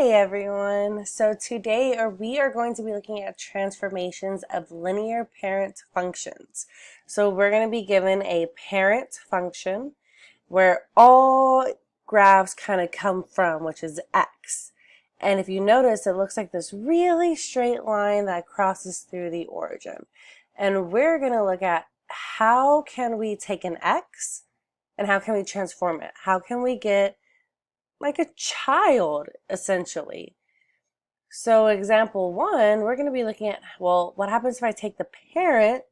Hey everyone! So today we are going to be looking at transformations of linear parent functions. So we're going to be given a parent function where all graphs kind of come from, which is x. And if you notice, it looks like this really straight line that crosses through the origin. And we're going to look at how can we take an x and how can we transform it? How can we get like a child, essentially? So example 1, we're going to be looking at, well, what happens if I take the parent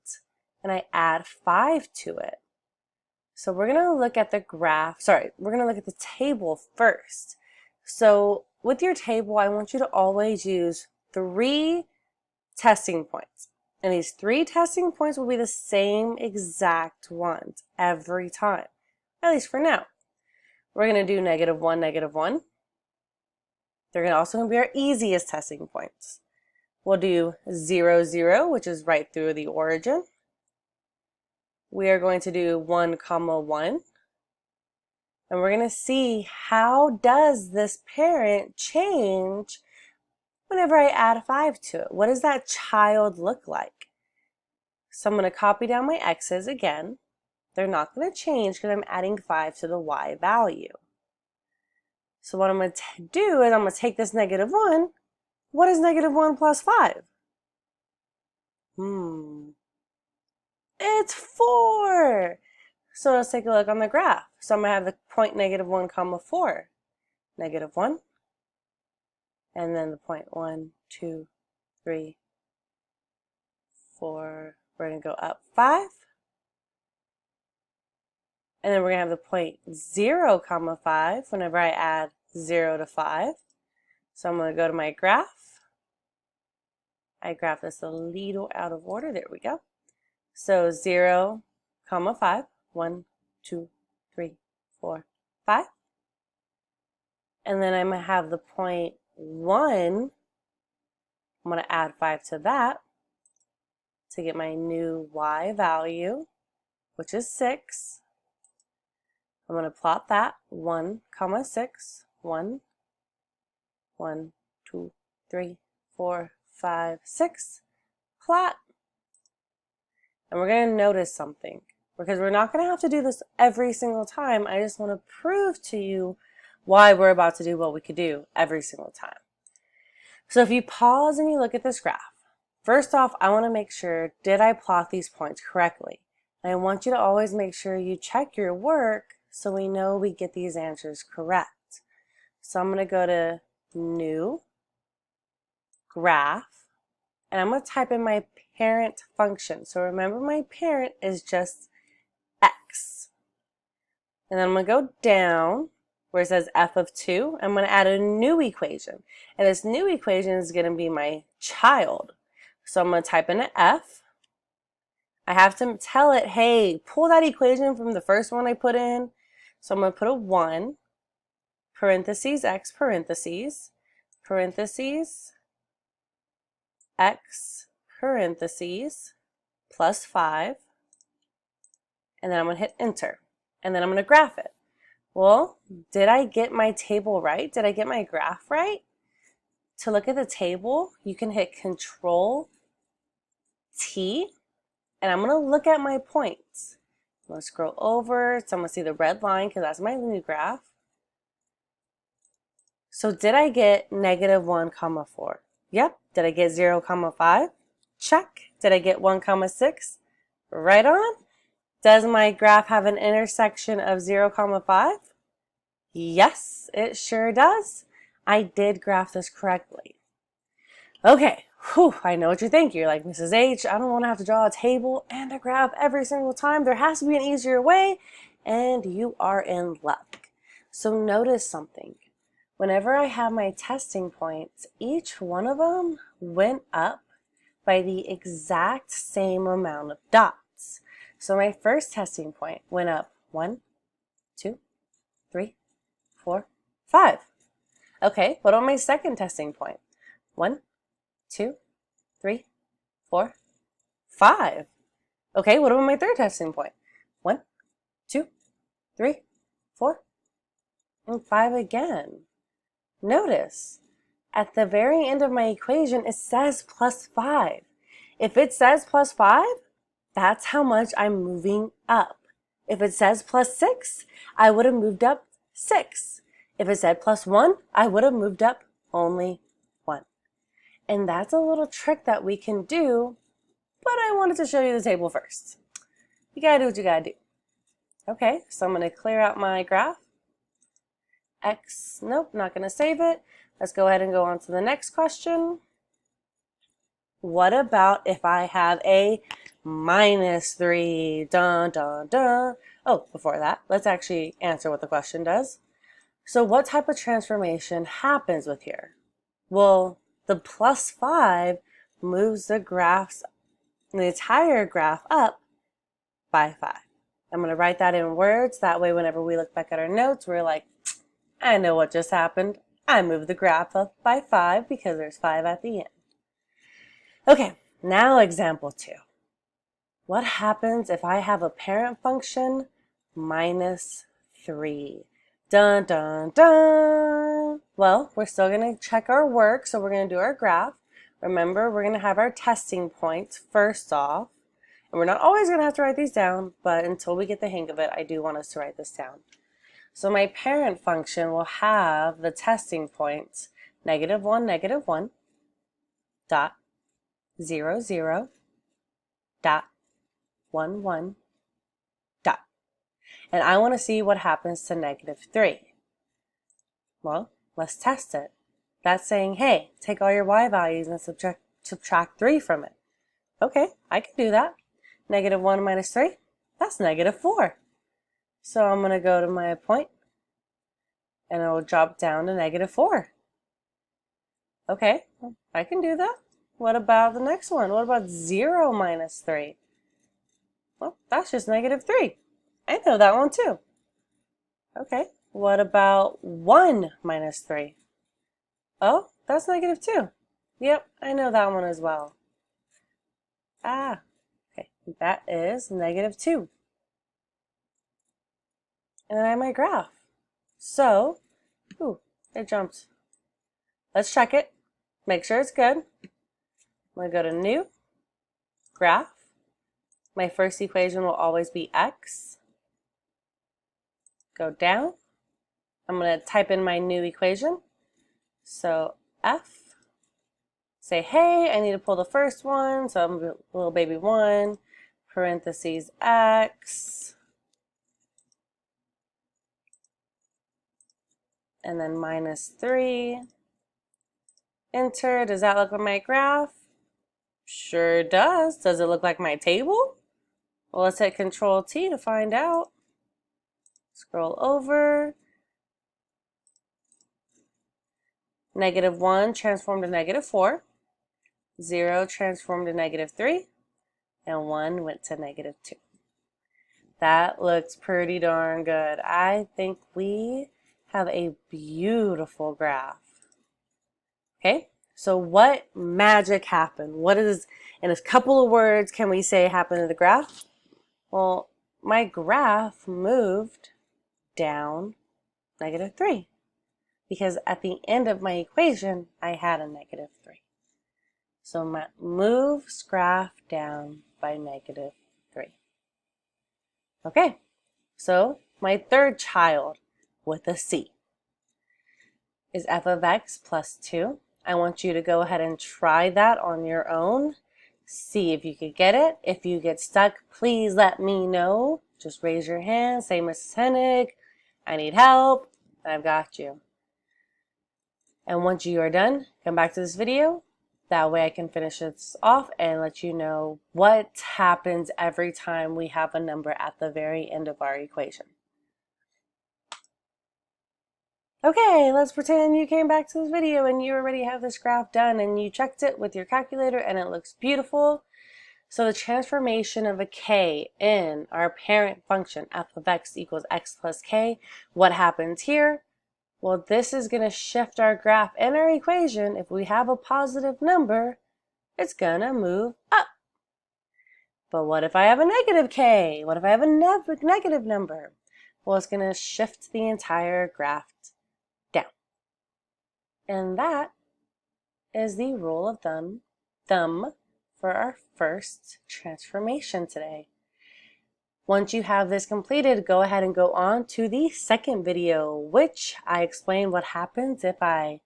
and I add 5 to it? So we're going to look at the graph, we're going to look at the table first. So with your table, I want you to always use 3 testing points. And these 3 testing points will be the same exact ones every time, at least for now. We're going to do -1, -1. They're also going to be our easiest testing points. We'll do 0, 0, which is right through the origin. We are going to do 1, 1. And we're going to see how does this parent change whenever I add 5 to it. What does that child look like? So I'm going to copy down my x's again. They're not going to change because I'm adding 5 to the y value. So what I'm going to do is I'm going to take this -1. What is -1 plus 5? It's 4. So let's take a look on the graph. So I'm going to have the point -1, 4. -1. And then the point 1, 2, 3, 4. We're going to go up 5. And then we're going to have the point 0, 5 whenever I add 0 to 5. So I'm going to go to my graph. I graph this a little out of order. There we go. So 0, 5. 1, 2, 3, 4, 5. And then I'm going to have the point 1. I'm going to add 5 to that to get my new y value, which is 6. I'm going to plot that 1, 6, 1, 1, 2, 3, 4, 5, 6, plot. And we're going to notice something because we're not going to have to do this every single time. I just want to prove to you why we're about to do what we could do every single time. So if you pause and you look at this graph, first off, I want to make sure, did I plot these points correctly? And I want you to always make sure you check your work so we know we get these answers correct. So I'm going to go to New, Graph, and I'm going to type in my parent function. So remember, my parent is just x. And then I'm going to go down where it says f of 2. I'm going to add a new equation. And this new equation is going to be my child. So I'm going to type in an f. I have to tell it, hey, pull that equation from the first one I put in. So I'm going to put a 1, parentheses, x, parentheses, parentheses, x, parentheses, plus 5. And then I'm going to hit enter. And then I'm going to graph it. Well, did I get my table right? Did I get my graph right? To look at the table, you can hit Control T. And I'm going to look at my points. I'm going to scroll over, so I'm going to see the red line because that's my new graph. So did I get -1, 4? Yep. Did I get 0, 5? Check. Did I get 1, 6? Right on. Does my graph have an intersection of 0, 5? Yes, it sure does. I did graph this correctly. Okay. Whew, I know what you're thinking. You're like, Mrs. H, I don't want to have to draw a table and a graph every single time. There has to be an easier way, and you are in luck. So notice something. Whenever I have my testing points, each one of them went up by the exact same amount of dots. So my first testing point went up 1, 2, 3, 4, 5. Okay, what about my second testing point? 1, 2, 3, 4, 5. Okay, what about my third testing point? 1, 2, 3, 4, and 5 again. Notice, at the very end of my equation, it says plus 5. If it says plus 5, that's how much I'm moving up. If it says plus 6, I would have moved up 6. If it said plus 1, I would have moved up only 1. And that's a little trick that we can do, but I wanted to show you the table first. You gotta do what you gotta do. Okay, so I'm gonna clear out my graph. X, nope, not gonna save it. Let's go ahead and go on to the next question. What about if I have a -3? Dun, dun, dun. Oh, before that, let's actually answer what the question does. So what type of transformation happens with here? Well, the plus 5 moves the entire graph up by 5. I'm going to write that in words. That way, whenever we look back at our notes, we're like, I know what just happened. I moved the graph up by 5 because there's 5 at the end. Okay, now example 2. What happens if I have a parent function -3? Dun, dun, dun. Well, we're still going to check our work, so we're going to do our graph. Remember, we're going to have our testing points first off. And we're not always going to have to write these down, but until we get the hang of it, I do want us to write this down. So my parent function will have the testing points -1, -1, dot, 0, 0, dot, 1, 1, dot. And I want to see what happens to -3. Well, let's test it. That's saying, hey, take all your y values and subtract 3 from it. Okay, I can do that. -1 minus 3, that's -4. So I'm going to go to my point, and it will drop down to -4. Okay, I can do that. What about the next one? What about 0 minus 3? Well, that's just -3. I know that one too. Okay, what about 1 minus 3? Oh, that's -2. Yep, I know that one as well. Ah, okay, that is -2. And then I have my graph. So, ooh, it jumped. Let's check it. Make sure it's good. I'm going to go to New, Graph. My first equation will always be x. Go down. I'm going to type in my new equation. So f. Say, hey, I need to pull the first one. So I'm little baby 1, parentheses x. And then -3. Enter. Does that look like my graph? Sure does. Does it look like my table? Well, let's hit Control T to find out. Scroll over. -1 transformed to -4. 0 transformed to -3. And 1 went to -2. That looks pretty darn good. I think we have a beautiful graph. Okay, so what magic happened? What is, in a couple of words, can we say happened to the graph? Well, my graph moved down -3 because at the end of my equation, I had a -3. So my moves graph down by -3. Okay, so my third child with a C is f of x plus 2. I want you to go ahead and try that on your own. See if you could get it. If you get stuck, please let me know. Just raise your hand. Say, Mrs. Hennig, I need help. I've got you. And once you are done, come back to this video. That way I can finish this off and let you know what happens every time we have a number at the very end of our equation. Okay, let's pretend you came back to this video and you already have this graph done and you checked it with your calculator and it looks beautiful. So the transformation of a k in our parent function f of x equals x plus k, what happens here? Well, this is going to shift our graph in our equation. If we have a positive number, it's going to move up. But what if I have a negative k? What if I have a negative number? Well, it's going to shift the entire graph down. And that is the rule of thumb for our first transformation today. Once you have this completed, go ahead and go on to the second video, which I explain what happens if I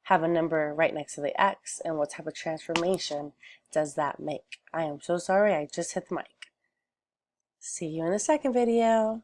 have a number right next to the X and what type of transformation does that make. I am so sorry, I just hit the mic. See you in the second video.